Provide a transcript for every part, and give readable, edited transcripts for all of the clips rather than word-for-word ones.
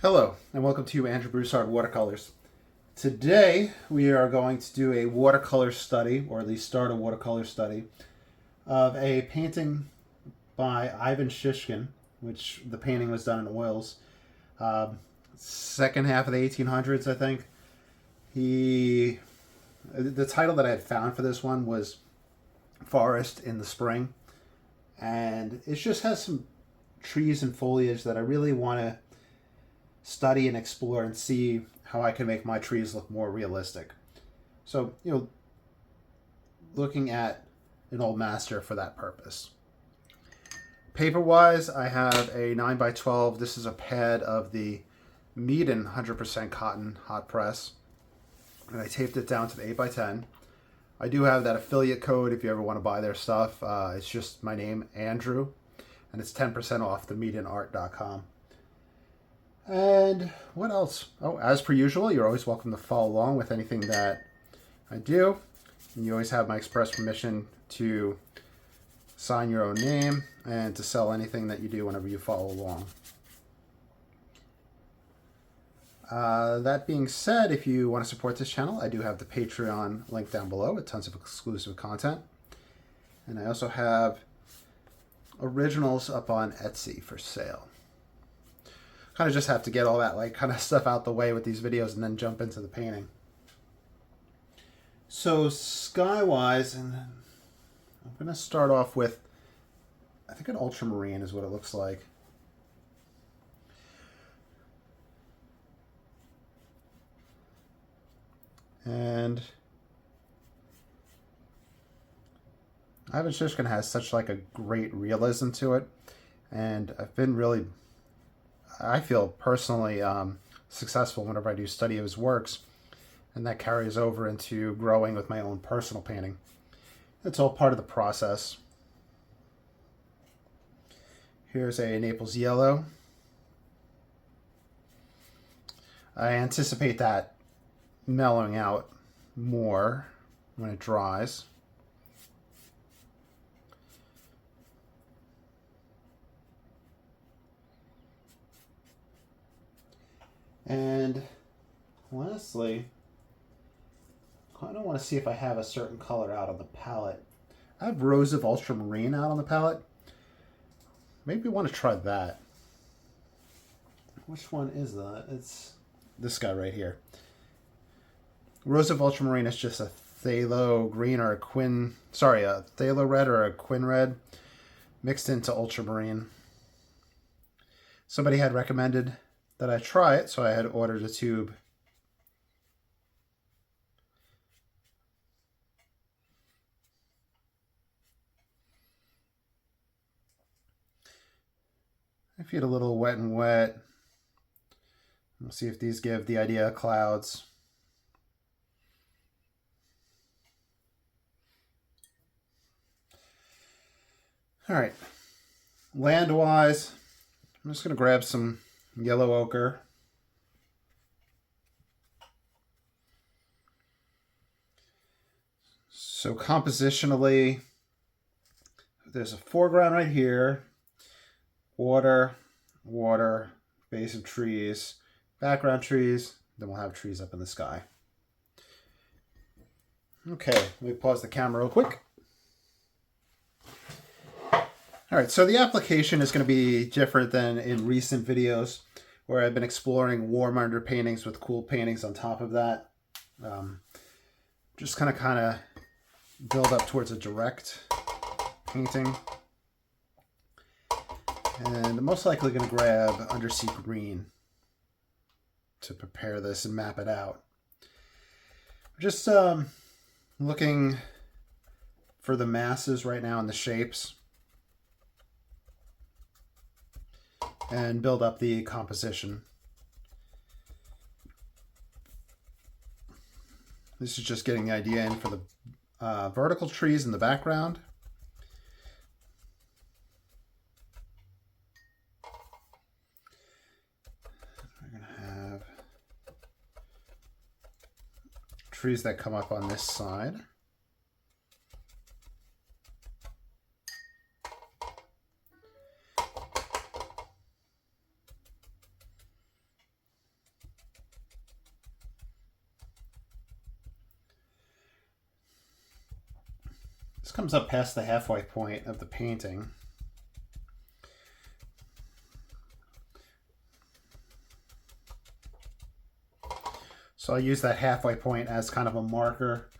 Hello, and welcome to Andrew Broussard Watercolors. Today, we are going to do a watercolor study, or at least start a watercolor study, of a painting by Ivan Shishkin, which the painting was done in oils. Second half of the 1800s, I think. The title that I had found for this one was Forest in the Spring, and it just has some trees and foliage that I really want to study and explore and see how I can make my trees look more realistic. So, looking at an old master for that purpose. Paper-wise, I have a 9x12. This is a pad of the Meaden 100% cotton hot press. And I taped it down to the 8x10. I do have that affiliate code if you ever want to buy their stuff. It's just my name, Andrew, and it's 10% off the meadenart.com. And what else? Oh, as per usual, you're always welcome to follow along with anything that I do. And you always have my express permission to sign your own name and to sell anything that you do whenever you follow along. That being said, if you want to support this channel, I do have the Patreon link down below with tons of exclusive content. And I also have originals up on Etsy for sale. Kind of just have to get all that kind of stuff out the way with these videos and then jump into the painting. So sky-wise, and I'm going to start off with, I think an ultramarine is what it looks like. And Ivan Shishkin has such a great realism to it, and I've been really, I feel personally successful whenever I do study of his works, and that carries over into growing with my own personal painting. It's all part of the process. Here's a Naples yellow. I anticipate that mellowing out more when it dries. And lastly, I kind of want to see if I have a certain color out on the palette. I have Rose of Ultramarine out on the palette. Maybe I want to try that. Which one is that? It's this guy right here. Rose of Ultramarine is just a phthalo green or a phthalo red or a quin red mixed into ultramarine. Somebody had recommended that I try it, so I had ordered a tube. I feed a little wet and wet. We'll see if these give the idea of clouds. All right, land-wise, I'm just going to grab some yellow ochre. So compositionally, there's a foreground right here, water, water, base of trees, background trees, then we'll have trees up in the sky. Okay, let me pause the camera real quick. All right, so the application is going to be different than in recent videos where I've been exploring warm underpaintings with cool paintings on top of that. Just kind of build up towards a direct painting. And I'm most likely going to grab undersea green to prepare this and map it out. Just looking for the masses right now and the shapes, and build up the composition. This is just getting the idea in for the vertical trees in the background. We're going to have trees that come up on this side. This comes up past the halfway point of the painting. So I'll use that halfway point as kind of a marker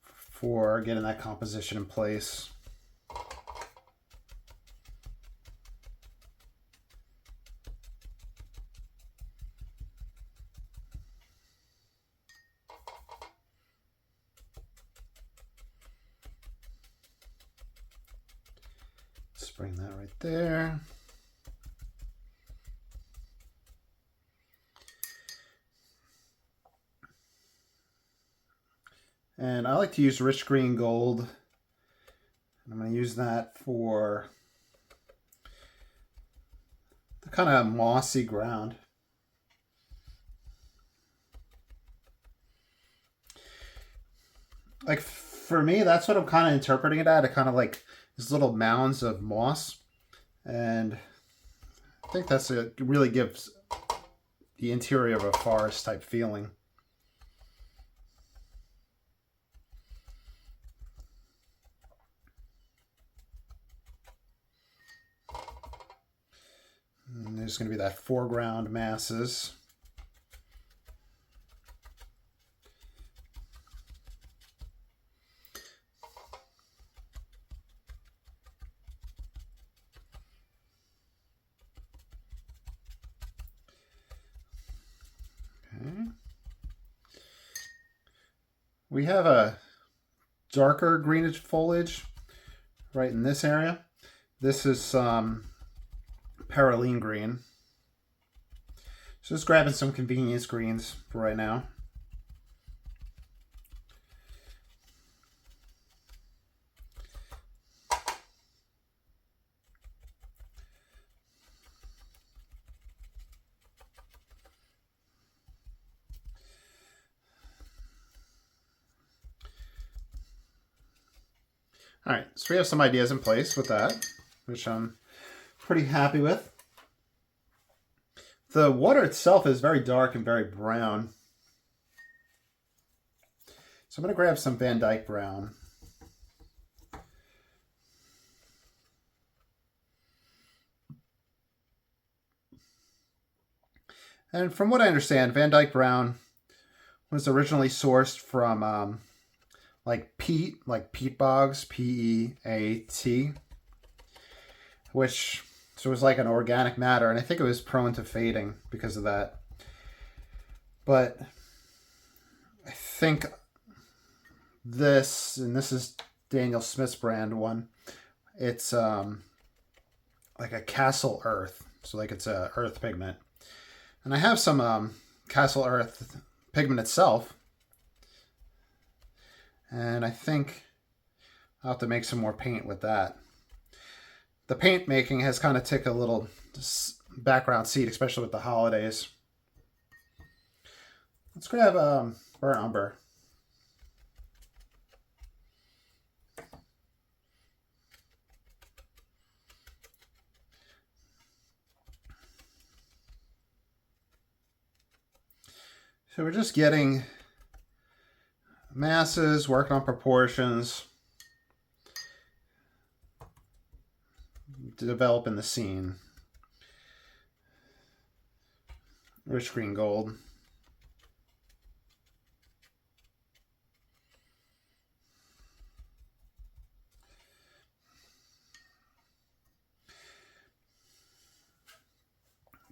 for getting that composition in place. Let's bring that right there. And I like to use rich green gold. I'm going to use that for the kind of mossy ground. Like for me, that's what I'm kind of interpreting it at. It kind of like these little mounds of moss. And I think that's it really gives the interior of a forest type feeling. And there's going to be that foreground masses. Okay. We have a darker greenish foliage right in this area. This is Paraline green. So just grabbing some convenience greens for right now. All right, so we have some ideas in place with that, which I'm pretty happy with. The water itself is very dark and very brown. So I'm going to grab some Van Dyke brown. And from what I understand, Van Dyke brown was originally sourced from like peat bogs, P-E-A-T, which so it was like an organic matter, and I think it was prone to fading because of that. But I think this, and this is Daniel Smith's brand one, it's like a Castle Earth, so like it's a earth pigment. And I have some Castle Earth pigment itself, and I think I'll have to make some more paint with that. The paint making has kind of took a little background seat, especially with the holidays. Let's grab burnt umber. So we're just getting masses, working on proportions, developing the scene. Rich green gold.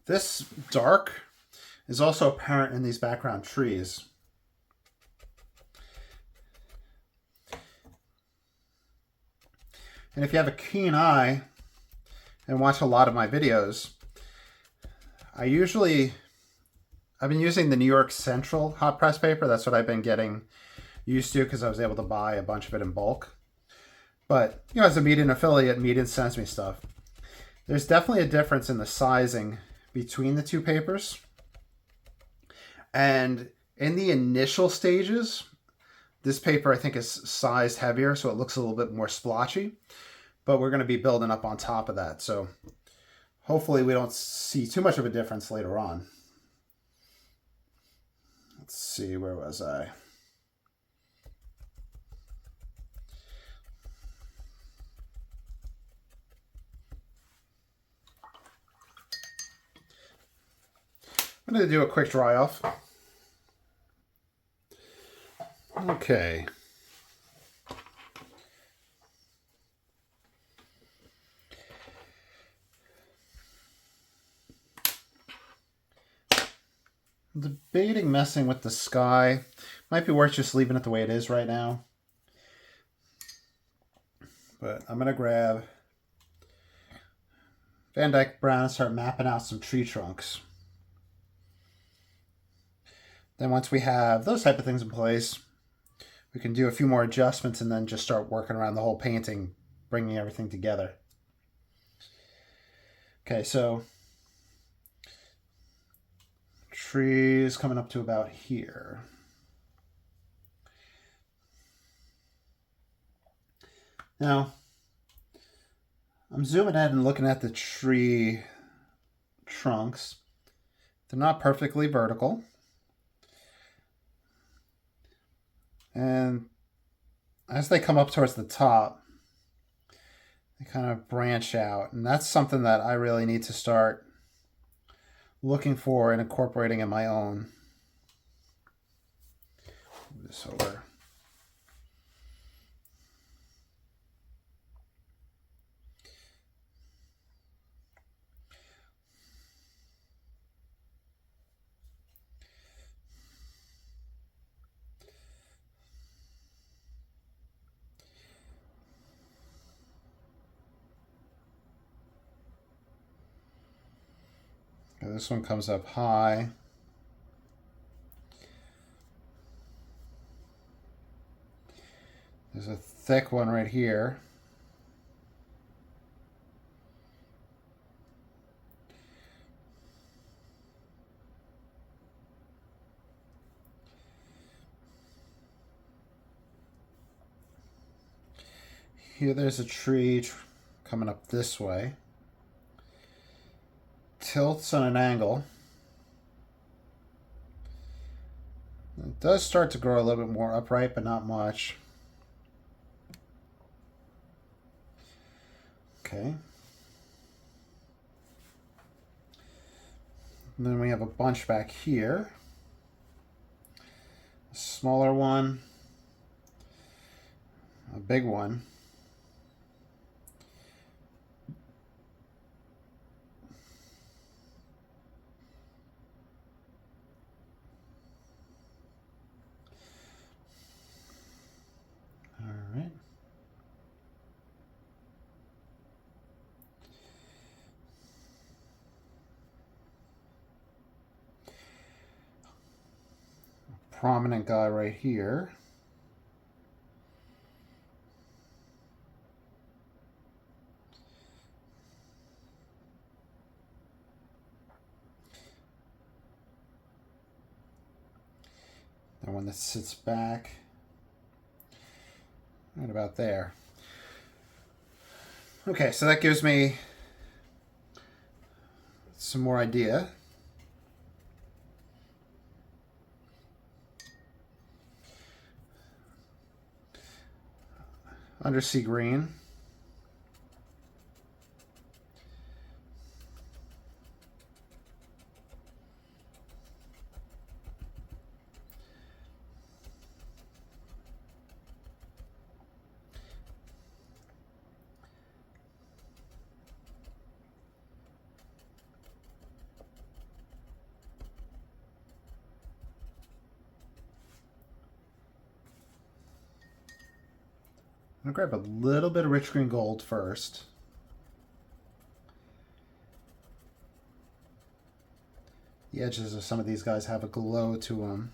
This dark is also apparent in these background trees. And if you have a keen eye and watch a lot of my videos, I've been using the New York Central hot press paper. That's what I've been getting used to because I was able to buy a bunch of it in bulk. But, you know, as a Median affiliate, Median sends me stuff. There's definitely a difference in the sizing between the two papers. And in the initial stages, this paper I think is sized heavier, so it looks a little bit more splotchy. But we're going to be building up on top of that. So hopefully we don't see too much of a difference later on. Let's see, where was I? I'm going to do a quick dry off. Okay. I'm debating messing with the sky. Might be worth just leaving it the way it is right now. But I'm going to grab Van Dyke Brown and start mapping out some tree trunks. Then once we have those type of things in place, we can do a few more adjustments and then just start working around the whole painting, bringing everything together. Okay, so trees coming up to about here. Now, I'm zooming in and looking at the tree trunks. They're not perfectly vertical. And as they come up towards the top, they kind of branch out. And that's something that I really need to start looking for and incorporating in my own. Move this over. Okay, this one comes up high. There's a thick one right here. Here there's a tree coming up this way. Tilts on an angle. It does start to grow a little bit more upright, but not much. Okay. And then we have a bunch back here. A smaller one. A big one. All right. A prominent guy right here. The one that sits back right about there. Okay, so that gives me some more idea. Undersea green. I'm going to grab a little bit of rich green gold first. The edges of some of these guys have a glow to them.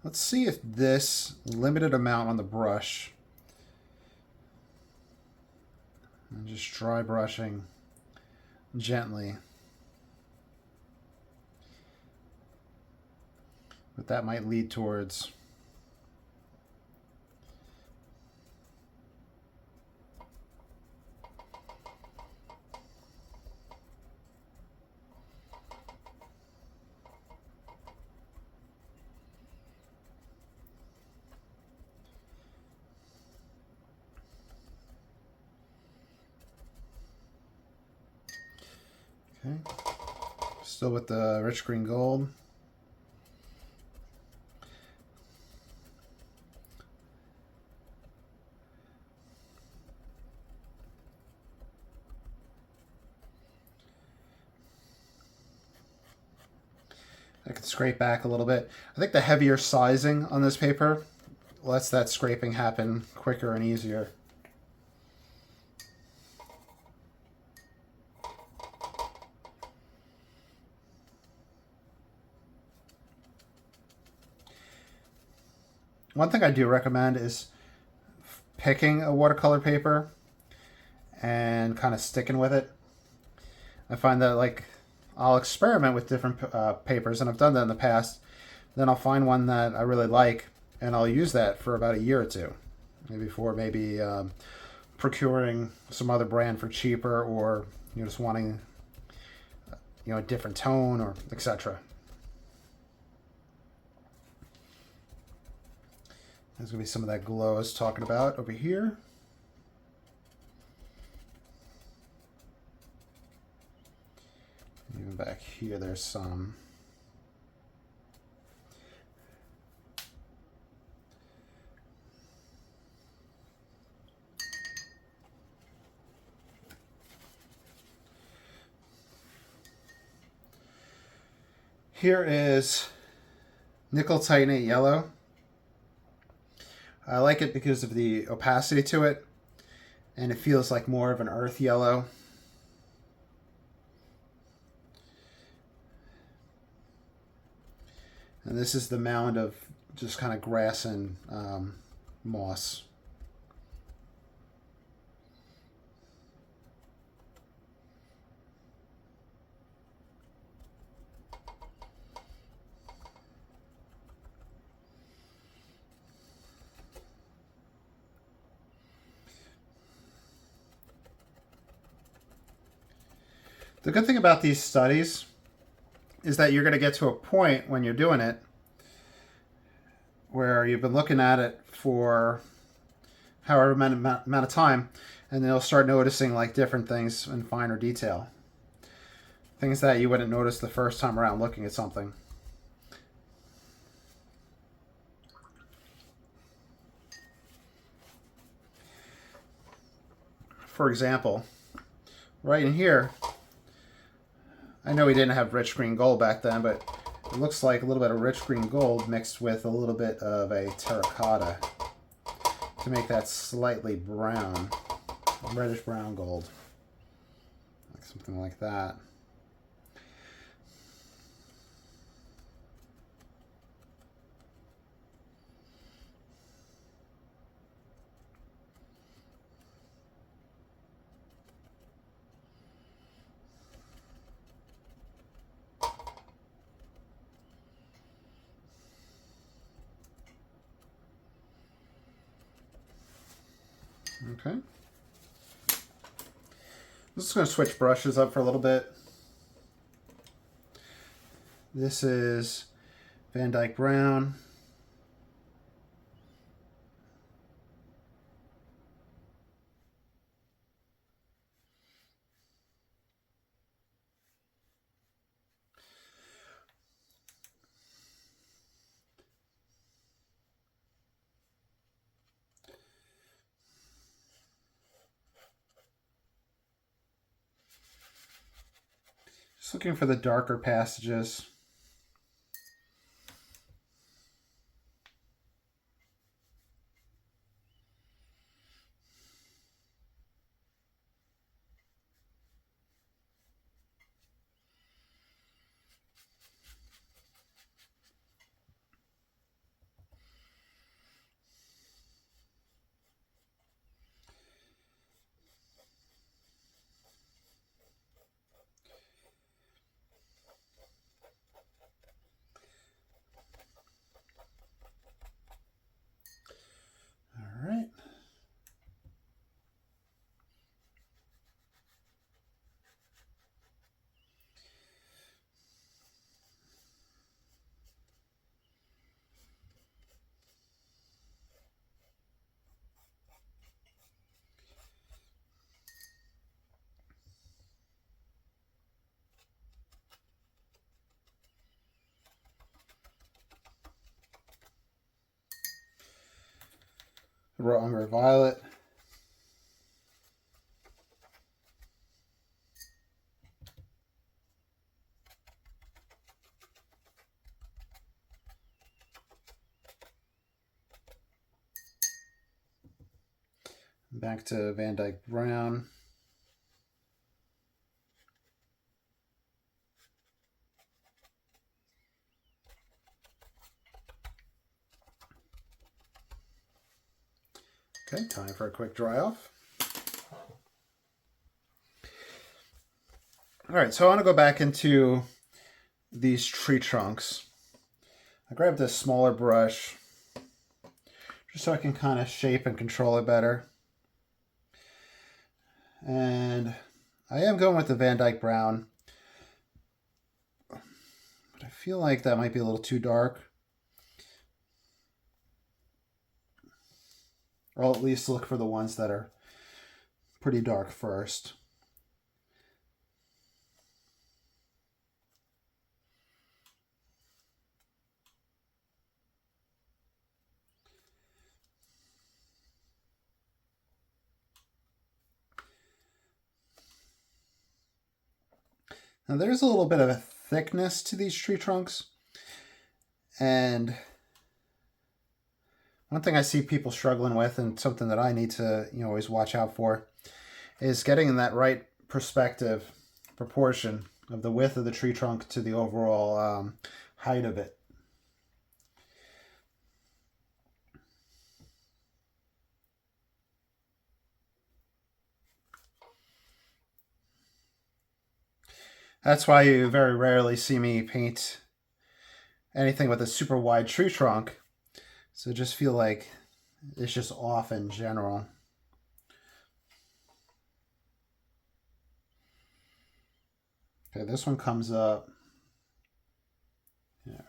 Let's see if this limited amount on the brush, and just dry brushing gently, what that might lead towards. Okay. Still with the rich green gold. I can scrape back a little bit. I think the heavier sizing on this paper lets that scraping happen quicker and easier. One thing I do recommend is picking a watercolor paper and kind of sticking with it. I find that like I'll experiment with different papers, and I've done that in the past. Then I'll find one that I really like, and I'll use that for about a year or two, before maybe procuring some other brand for cheaper, or just wanting a different tone, or etc. There's gonna be some of that glow I was talking about over here. Even back here, there's some. Here is nickel titanate yellow. I like it because of the opacity to it, and it feels like more of an earth yellow. And this is the mound of just kind of grass and moss. The good thing about these studies is that you're going to get to a point when you're doing it where you've been looking at it for however many amount of time, and then you'll start noticing like different things in finer detail. Things that you wouldn't notice the first time around looking at something. For example, right in here, I know we didn't have rich green gold back then, but it looks like a little bit of rich green gold mixed with a little bit of a terracotta to make that slightly brown, reddish brown gold. Like something like that. Okay. I'm just going to switch brushes up for a little bit. This is Van Dyke Brown. Just looking for the darker passages. raw umber violet. Back to Van Dyke brown. Okay, time for a quick dry off. All right, so I want to go back into these tree trunks. I grabbed a smaller brush just so I can kind of shape and control it better. And I am going with the Van Dyke brown, but I feel like that might be a little too dark. Or I'll at least look for the ones that are pretty dark first. Now there's a little bit of a thickness to these tree trunks, and one thing I see people struggling with, and something that I need to always watch out for, is getting in that right perspective, proportion of the width of the tree trunk to the overall height of it. That's why you very rarely see me paint anything with a super wide tree trunk. So just feel like it's just off in general. Okay, this one comes up. Yeah.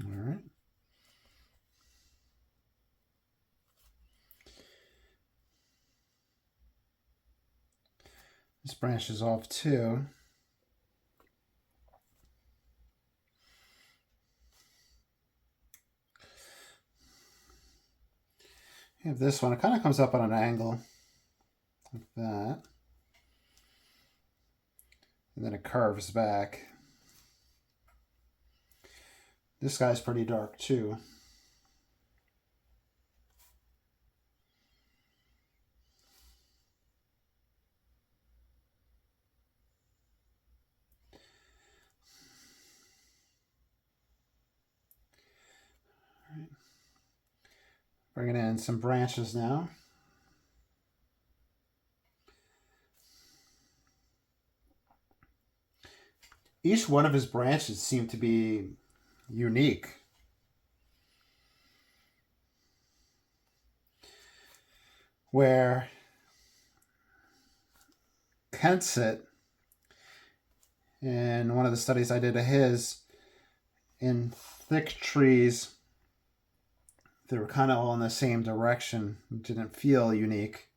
All right. This branches off too. You have this one. It kind of comes up on an angle like that. And then it curves back. This guy's pretty dark too. Bringing in some branches now. Each one of his branches seem to be unique. Where Kensett, in one of the studies I did of his, in thick trees, they were kind of all in the same direction. It didn't feel unique.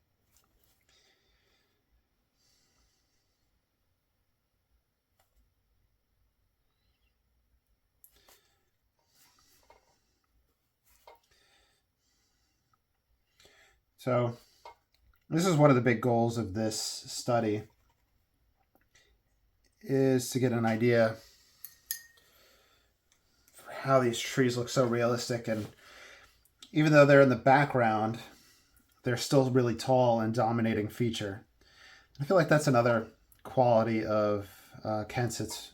So this is one of the big goals of this study, is to get an idea for how these trees look so realistic, and even though they're in the background, they're still really tall and dominating feature. I feel like that's another quality of Kensett's,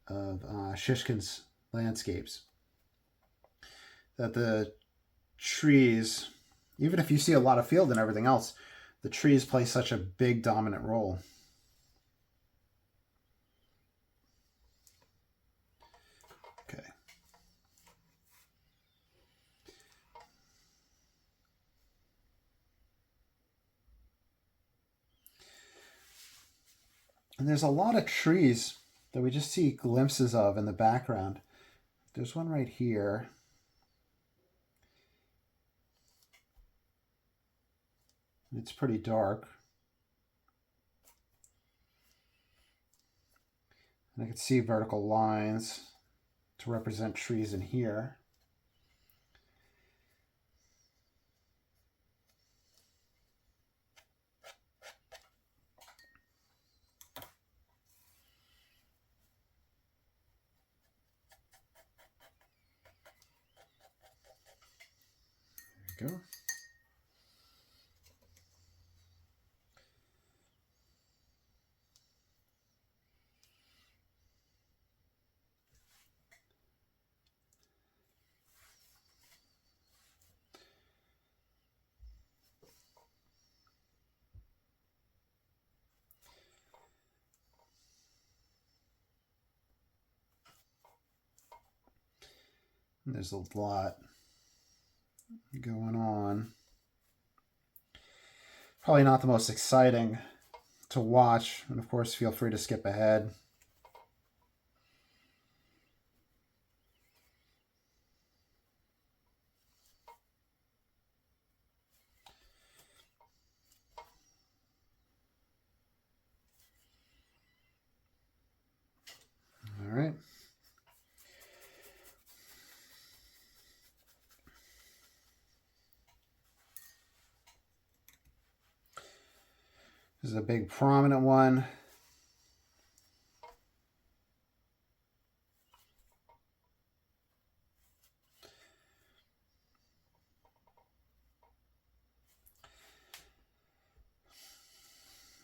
Shishkin's landscapes. That the trees, even if you see a lot of field and everything else, the trees play such a big dominant role. And there's a lot of trees that we just see glimpses of in the background. There's one right here. It's pretty dark. And I can see vertical lines to represent trees in here. There we go. And there's a lot going on. Probably not the most exciting to watch, and of course feel free to skip ahead. All right. This is a big prominent one.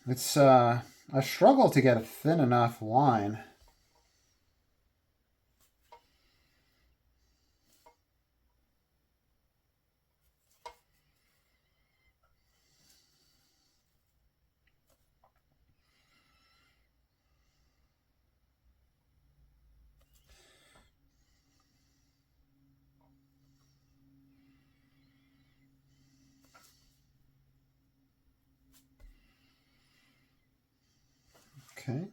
It's a struggle to get a thin enough line. Okay.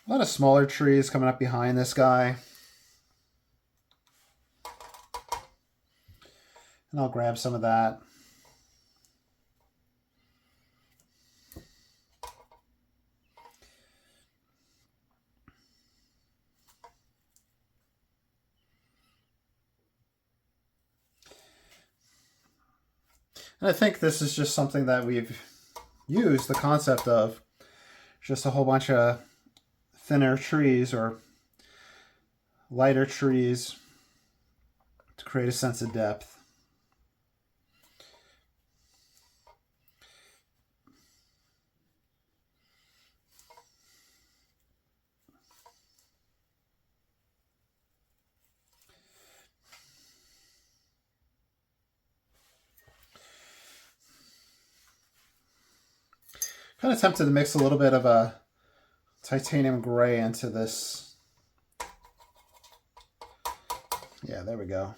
A lot of smaller trees coming up behind this guy. And I'll grab some of that. And I think this is just something that we've used, the concept of just a whole bunch of thinner trees or lighter trees to create a sense of depth. Kind of tempted to mix a little bit of a titanium gray into this. Yeah, there we go.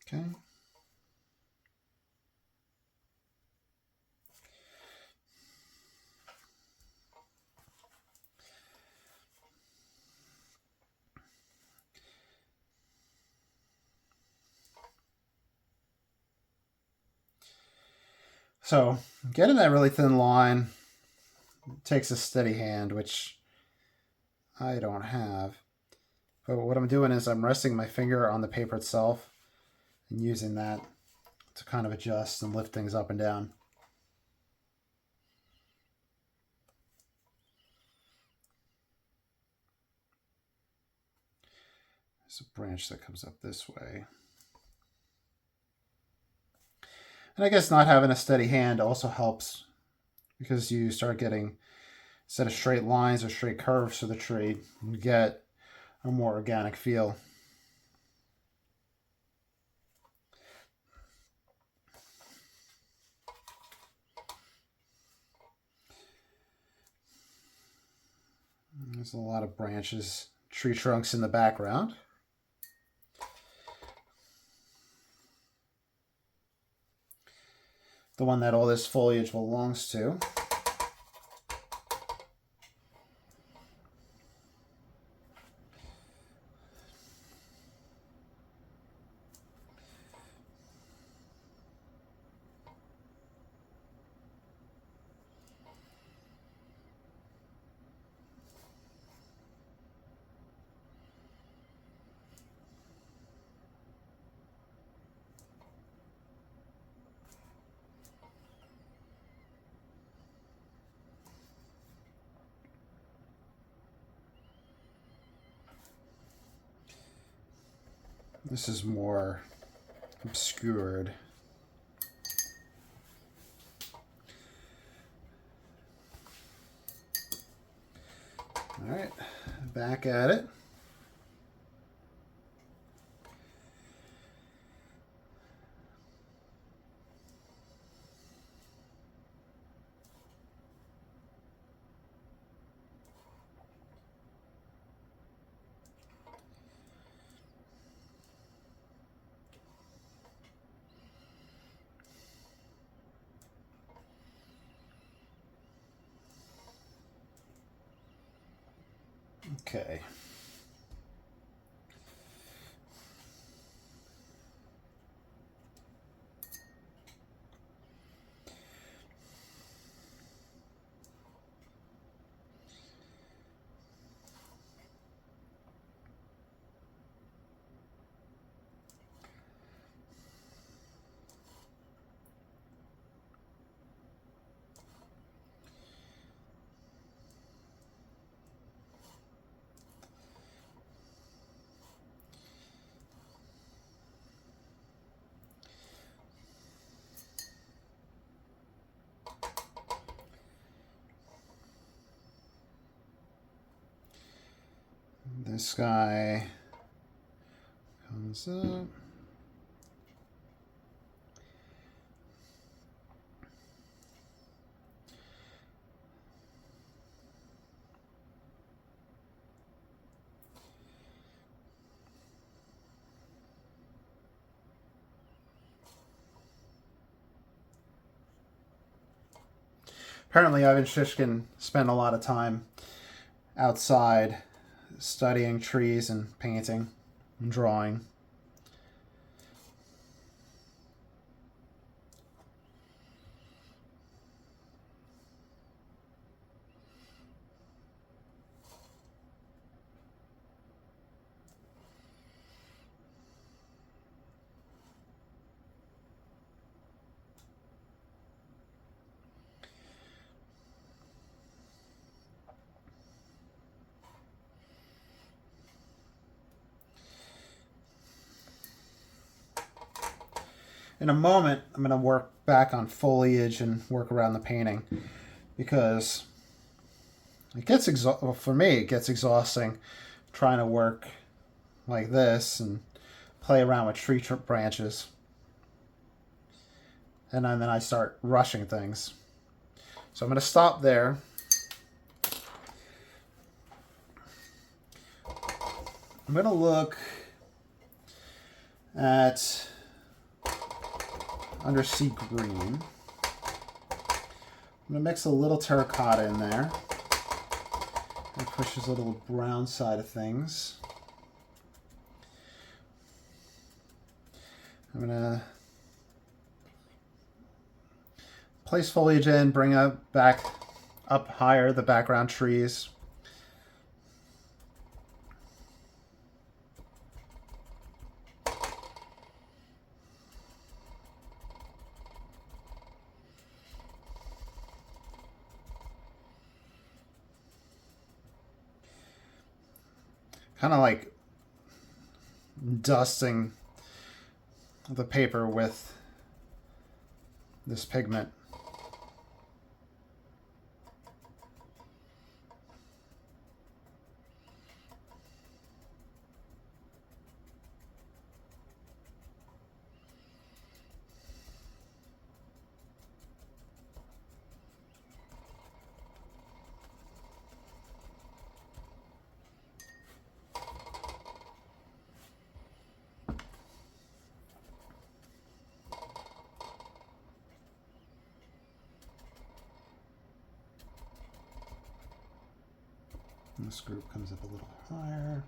Okay. So getting that really thin line takes a steady hand, which I don't have. But what I'm doing is I'm resting my finger on the paper itself and using that to kind of adjust and lift things up and down. There's a branch that comes up this way. And I guess not having a steady hand also helps because you start getting instead of straight lines or straight curves to the tree, you get a more organic feel. There's a lot of branches, tree trunks in the background. The one that all this foliage belongs to. This is more obscured. All right, back at it. Okay. This guy comes up. Apparently, Ivan Shishkin spent a lot of time outside studying trees and painting and drawing. In a moment, I'm going to work back on foliage and work around the painting because it gets for me, it gets exhausting trying to work like this and play around with tree branches. And then I start rushing things. So I'm going to stop there. I'm going to look at undersea green. I'm going to mix a little terracotta in there. It pushes a little brown side of things. I'm going to place foliage in, bring up back up higher the background trees. Kind of like dusting the paper with this pigment. And this group comes up a little higher.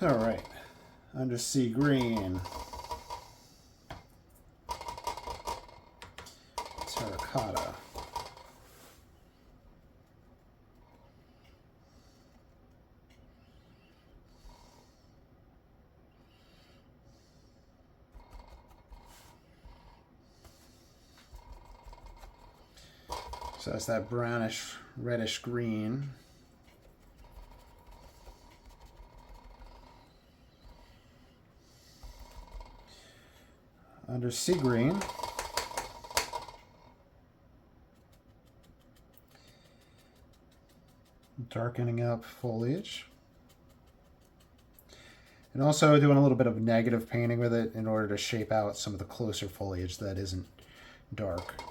All right, undersea green, terracotta, so that's that brownish reddish green. Undersea green, darkening up foliage, and also doing a little bit of negative painting with it in order to shape out some of the closer foliage that isn't dark.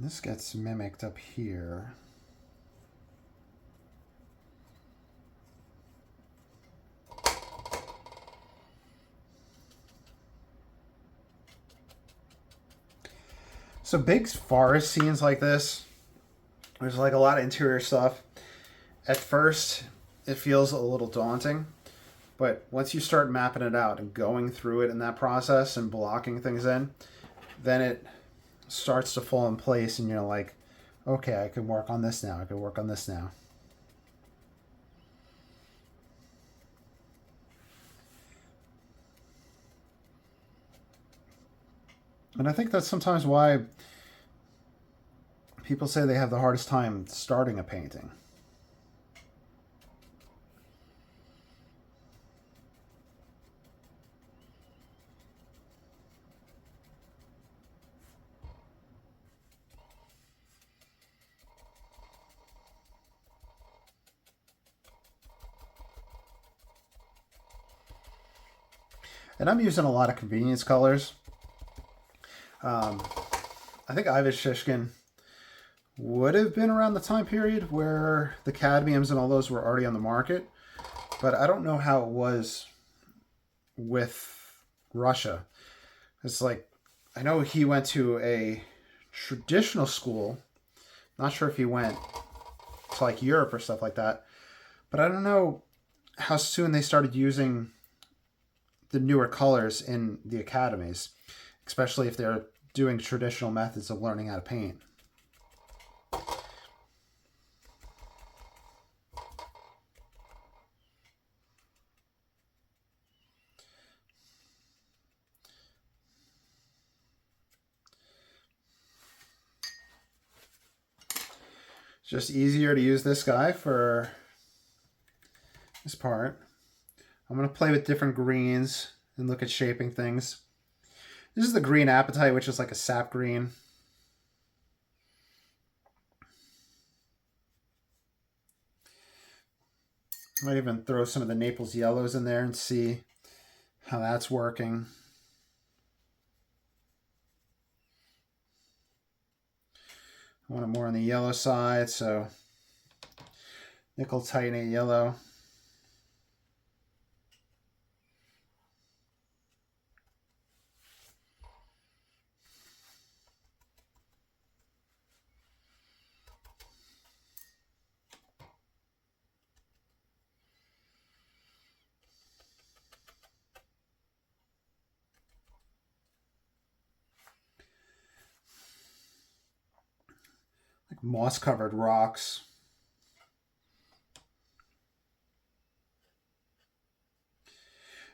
This gets mimicked up here. So big forest scenes like this, there's like a lot of interior stuff. At first, it feels a little daunting, but once you start mapping it out and going through it in that process and blocking things in, then it starts to fall in place and you're like, okay, I can work on this now. I can work on this now. And I think that's sometimes why people say they have the hardest time starting a painting. And I'm using a lot of convenience colors. I think Ivan Shishkin would have been around the time period where the cadmiums and all those were already on the market. But I don't know how it was with Russia. It's like, I know he went to a traditional school. Not sure if he went to like Europe or stuff like that. But I don't know how soon they started using the newer colors in the academies, especially if they're doing traditional methods of learning how to paint. It's just easier to use this guy for this part. I'm going to play with different greens and look at shaping things. This is the green apatite, which is like a sap green. Might even throw some of the Naples yellows in there and see how that's working. I want it more on the yellow side, so nickel titanate yellow. Like moss-covered rocks.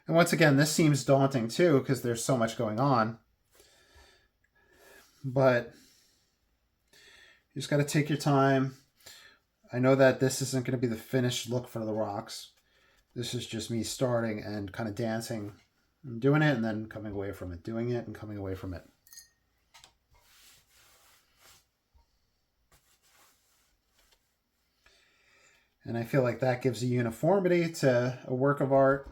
And once again, this seems daunting too because there's so much going on. But you just got to take your time. I know that this isn't going to be the finished look for the rocks. This is just me starting and kind of dancing I'm doing it and then coming away from it, doing it and coming away from it. And I feel like that gives a uniformity to a work of art.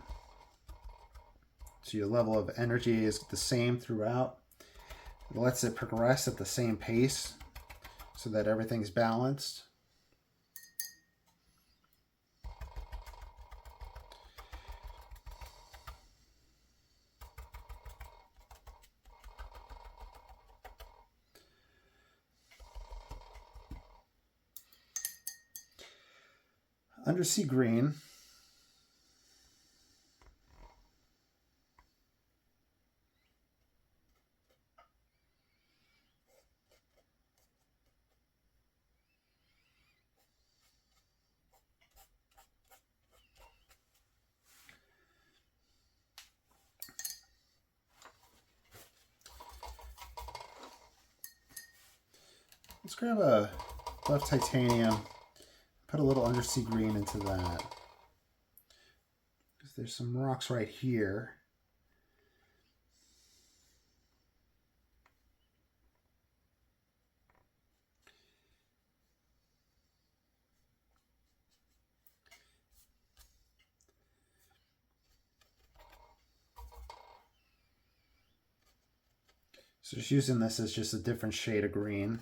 So your level of energy is the same throughout. It lets it progress at the same pace so that everything's balanced. Undersea green. Let's grab a buff titanium, put a little undersea green into that. Because there's some rocks right here. So just using this as just a different shade of green.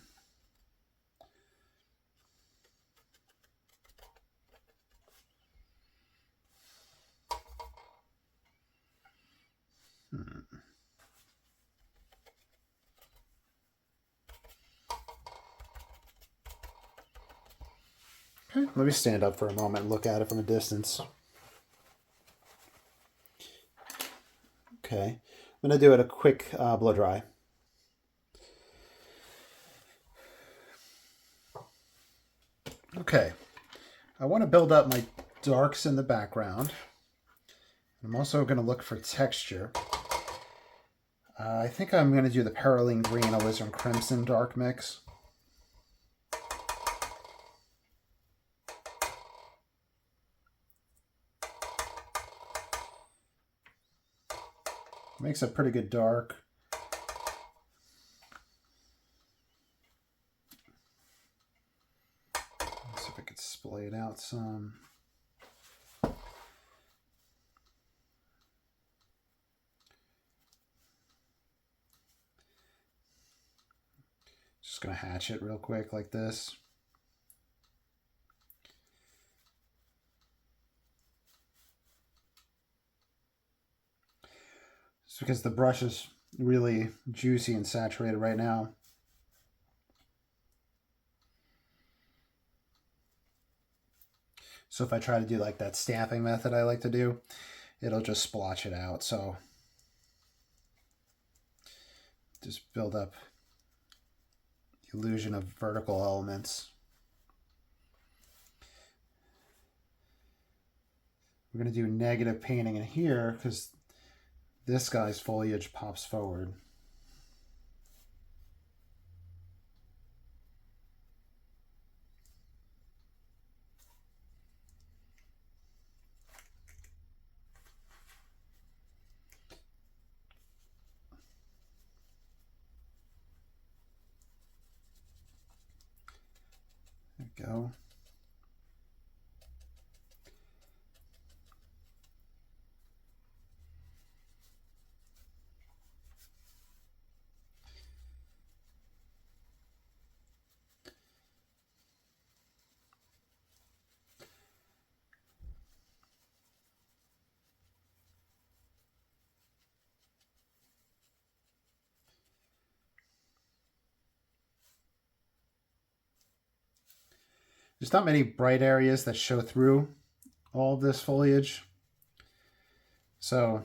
Okay, let me stand up for a moment and look at it from a distance. Okay, I'm going to do it a quick blow dry. Okay, I want to build up my darks in the background. I'm also going to look for texture. I think I'm going to do the Perylene Green, Alizarin Crimson dark mix. Makes a pretty good dark. Let's see if I could splay it out some. Just going to hatch it real quick like this. It's because the brush is really juicy and saturated right now. So if I try to do like that stamping method I like to do, it'll just splotch it out. So just build up the illusion of vertical elements. We're going to do negative painting in here because this guy's foliage pops forward. There we go. There's not many bright areas that show through all of this foliage. So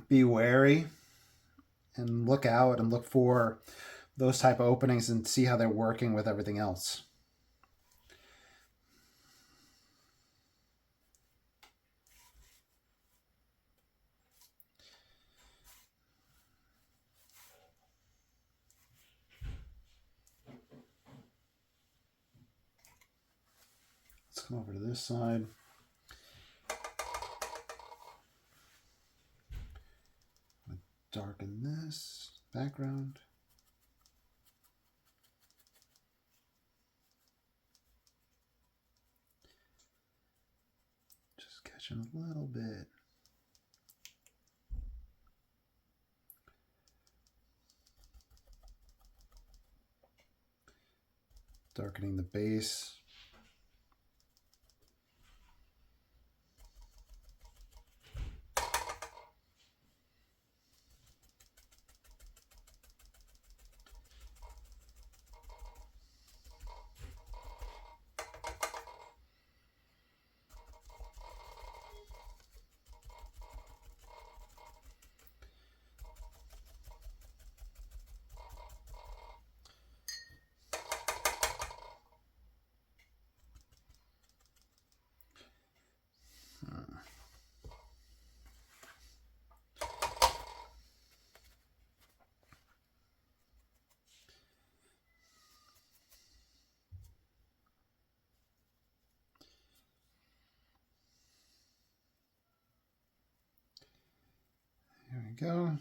be wary and look out and look for those type of openings and see how they're working with everything else. Let's come over to this side. darken this background. Just catching a little bit. Darkening the base. There we go.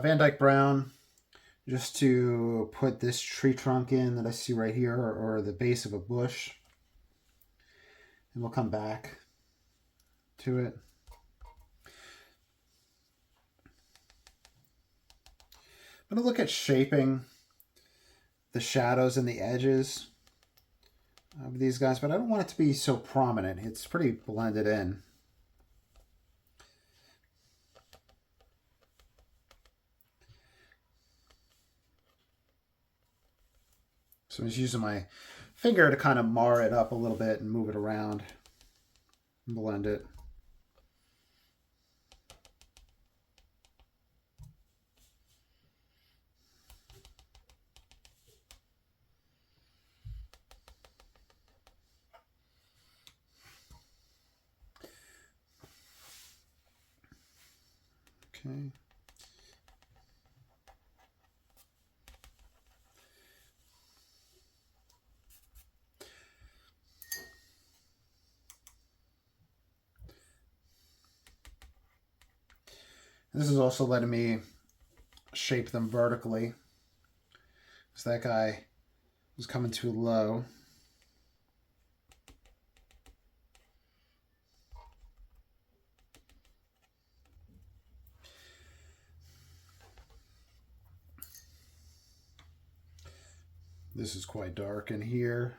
Van Dyke Brown, just to put this tree trunk in that I see right here, or the base of a bush. And we'll come back to it. I'm going to look at shaping the shadows and the edges of these guys, but I don't want it to be so prominent. It's pretty blended in. So I'm just using my finger to kind of mar it up a little bit and move it around and blend it. Okay. This is also letting me shape them vertically. So that guy was coming too low. This is quite dark in here.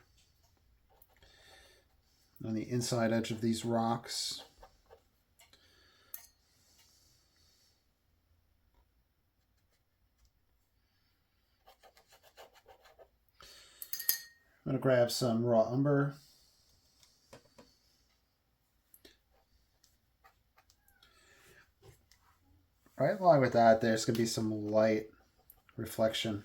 On the inside edge of these rocks. I'm going to grab some raw umber. Right along with that, there's going to be some light reflection.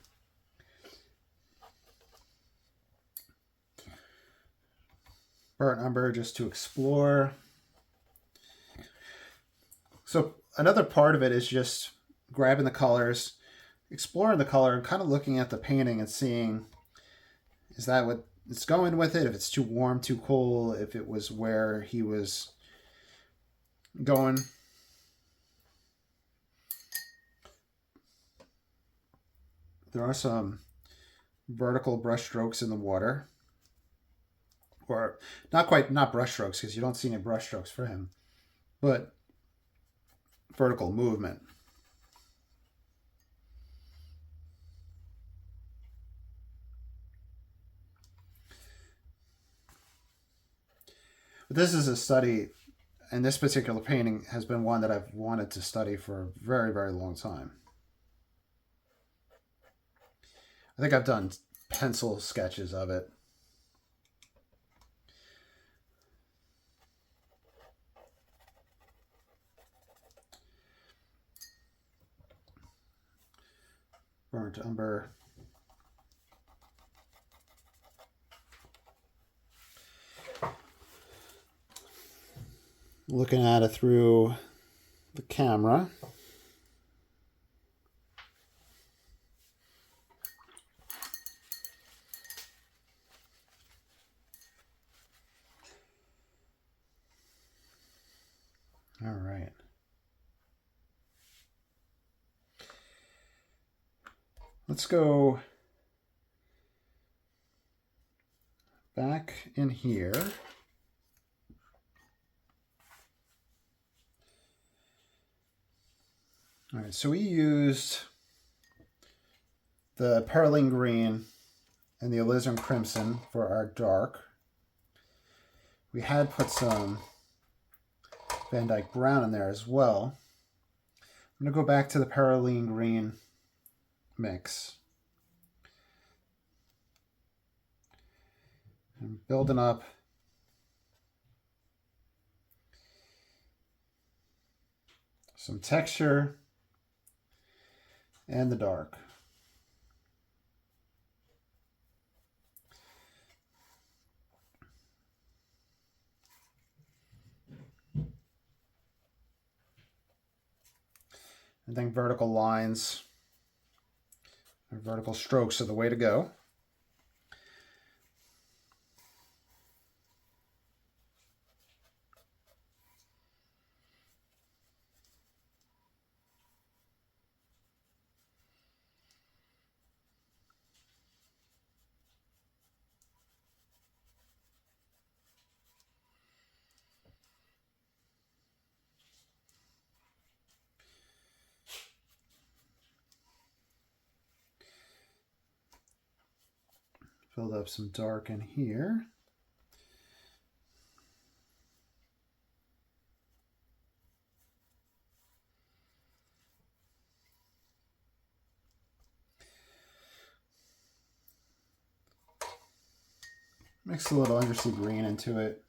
Burnt umber just to explore. So another part of it is just grabbing the colors, exploring the color, and kind of looking at the painting and seeing, is that what it's going with it? If it's too warm, too cold, if it was where he was going. There are some vertical brush strokes in the water. Or not brush strokes, because you don't see any brush strokes for him, but vertical movement. But this is a study, and this particular painting has been one that I've wanted to study for a very, very long time. I think I've done pencil sketches of it. Burnt umber. Looking at it through the camera. All right. Let's go back in here. All right, so we used the Perylene Green and the Alizarin Crimson for our dark. We had put some Van Dyke Brown in there as well. I'm going to go back to the Perylene Green mix. I'm building up some texture and the dark. I think vertical lines or vertical strokes are the way to go. Filled up some dark in here. Mix a little undersea green into it.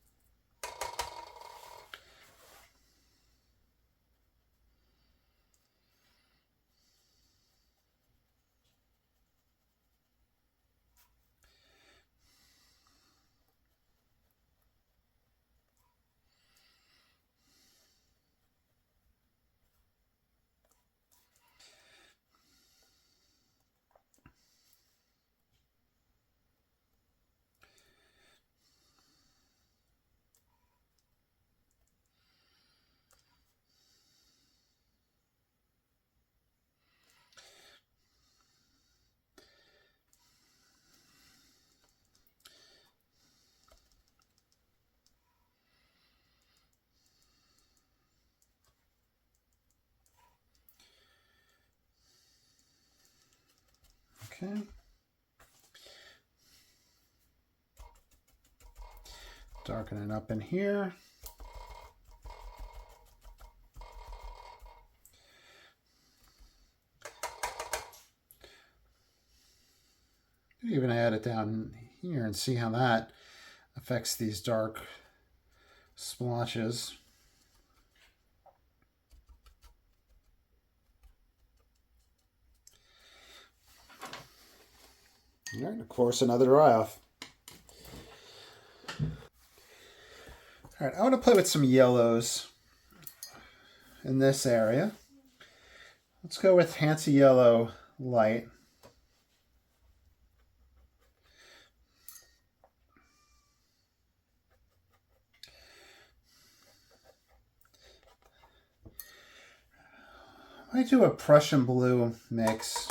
Okay. Darkening up in here. Even add it down here and see how that affects these dark splotches. All right, of course, another dry off. All right, I want to play with some yellows in this area. Let's go with Hansa Yellow Light. I might do a Prussian blue mix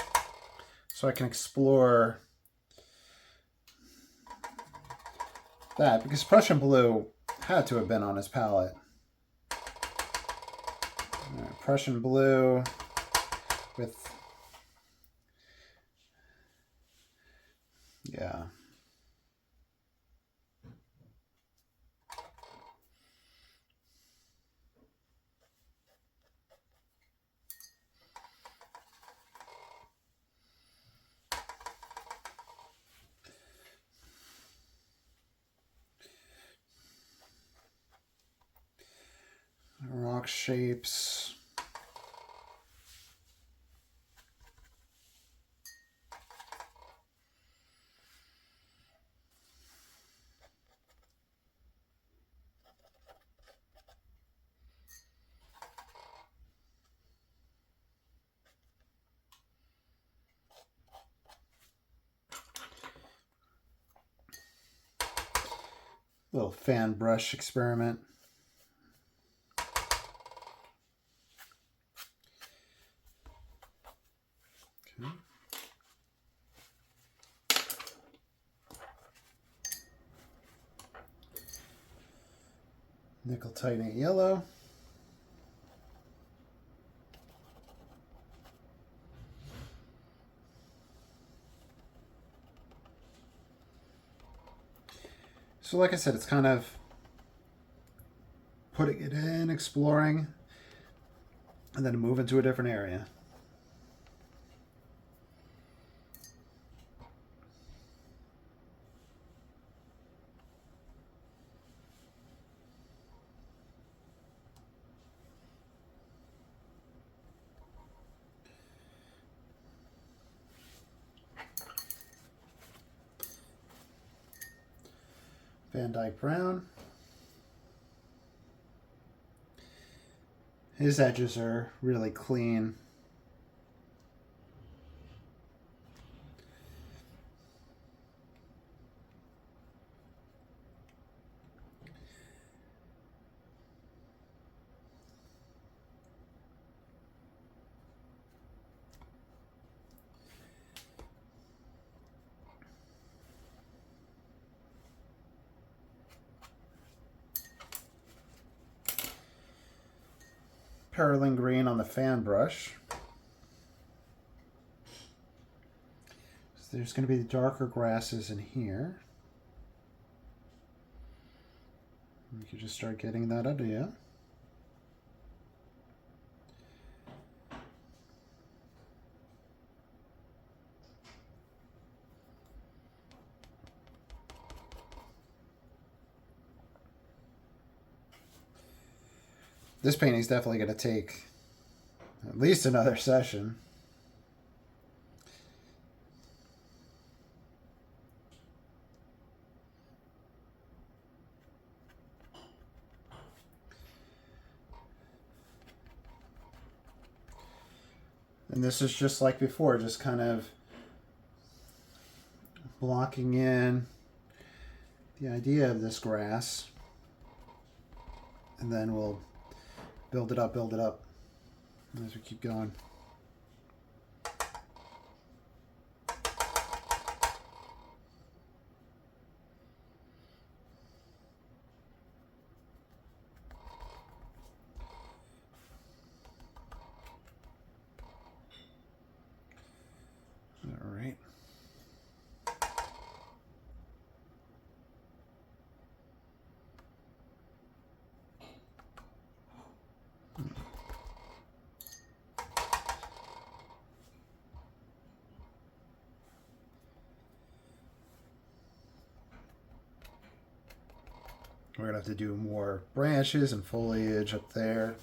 so I can explore that, because Prussian blue had to have been on his palette. Right, Prussian blue with, yeah. Rock shapes. Little fan brush experiment. Nickel titanate yellow. So like I said, it's kind of putting it in, exploring, and then move into a different area. Van Dyke Brown. His edges are really clean. Perylene green on the fan brush. So there's going to be the darker grasses in here. You can just start getting that idea. This painting is definitely going to take at least another session. And this is just like before, just kind of blocking in the idea of this grass. And then we'll build it up as we keep going. All right. We're going to have to do more branches and foliage up there.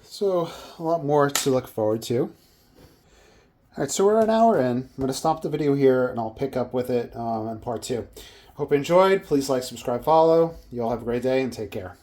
So a lot more to look forward to. All right, so we're an hour in. I'm going to stop the video here and I'll pick up with it in part 2. Hope you enjoyed. Please like, subscribe, follow. You all have a great day and take care.